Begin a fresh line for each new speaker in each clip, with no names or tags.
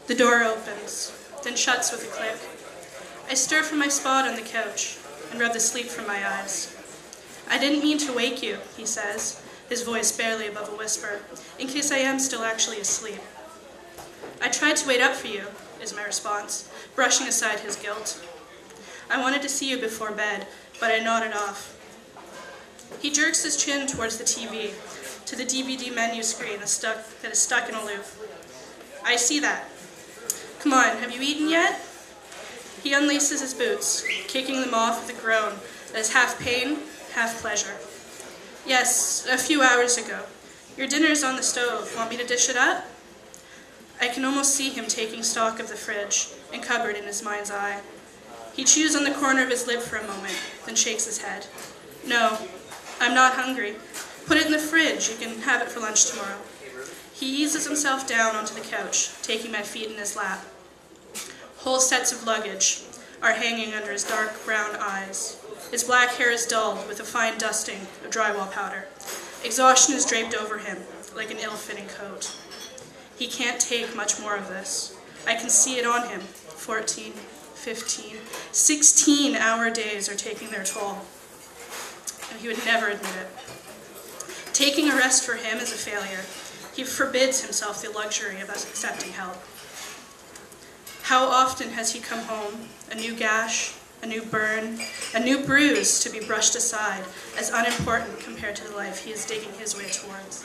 The door opens, then shuts with a click. I stir from my spot on the couch and rub the sleep from my eyes. "I didn't mean to wake you," he says, his voice barely above a whisper, in case I am still actually asleep. "I tried to wait up for you," is my response, brushing aside his guilt. "I wanted to see you before bed, but I nodded off." He jerks his chin towards the TV, to the DVD menu screen that is stuck in a loop. "I see that. Come on, have you eaten yet?" He unlaces his boots, kicking them off with a groan that is half pain, half pleasure. "Yes, a few hours ago. Your dinner's on the stove. Want me to dish it up?" I can almost see him taking stock of the fridge and cupboard in his mind's eye. He chews on the corner of his lip for a moment, then shakes his head. "No, I'm not hungry. Put it in the fridge. You can have it for lunch tomorrow." He eases himself down onto the couch, taking my feet in his lap. Whole sets of luggage are hanging under his dark brown eyes. His black hair is dulled with a fine dusting of drywall powder. Exhaustion is draped over him like an ill-fitting coat. He can't take much more of this. I can see it on him. 14, 15, 16-hour days are taking their toll. And he would never admit it. Taking a rest for him is a failure. He forbids himself the luxury of us accepting help. How often has he come home, a new gash, a new burn, a new bruise to be brushed aside as unimportant compared to the life he is digging his way towards.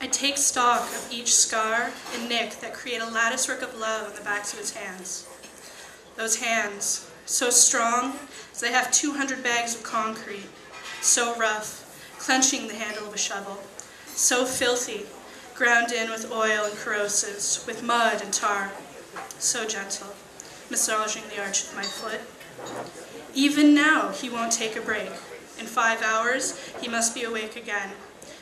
I take stock of each scar and nick that create a latticework of love on the backs of his hands. Those hands, so strong as they have 200 bags of concrete, so rough, clenching the handle of a shovel, so filthy, ground in with oil and corrosives, with mud and tar, so gentle, massaging the arch of my foot. Even now, he won't take a break. In 5 hours, he must be awake again,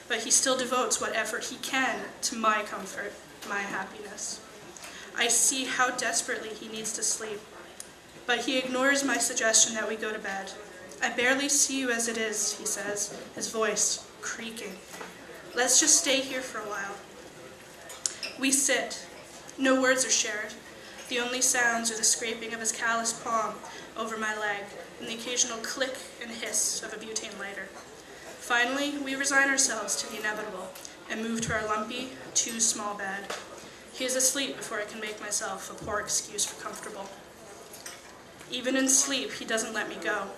but he still devotes what effort he can to my comfort, my happiness. I see how desperately he needs to sleep, but he ignores my suggestion that we go to bed. "I barely see you as it is," he says, his voice creaking. "Let's just stay here for a while." We sit. No words are shared. The only sounds are the scraping of his calloused palm over my leg and the occasional click and hiss of a butane lighter. Finally, we resign ourselves to the inevitable and move to our lumpy, too small bed. He is asleep before I can make myself a poor excuse for comfortable. Even in sleep, he doesn't let me go,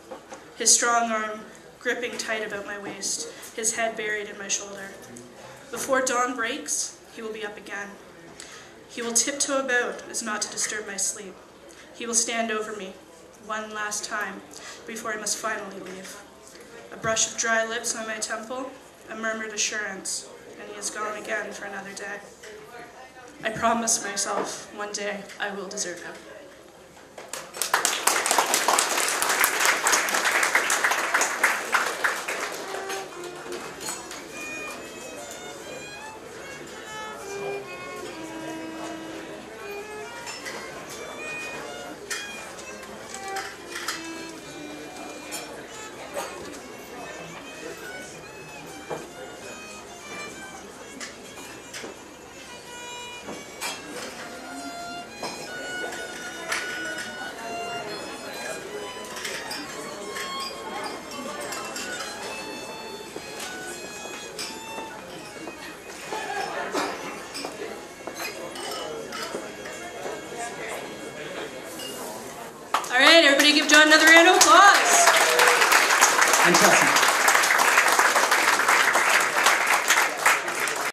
his strong arm gripping tight about my waist, his head buried in my shoulder. Before dawn breaks, he will be up again. He will tiptoe about as not to disturb my sleep. He will stand over me one last time before he must finally leave. A brush of dry lips on my temple, a murmured assurance, and he is gone again for another day. I promise myself one day I will desert him. All right, everybody give John another round of applause.
And Chelsea.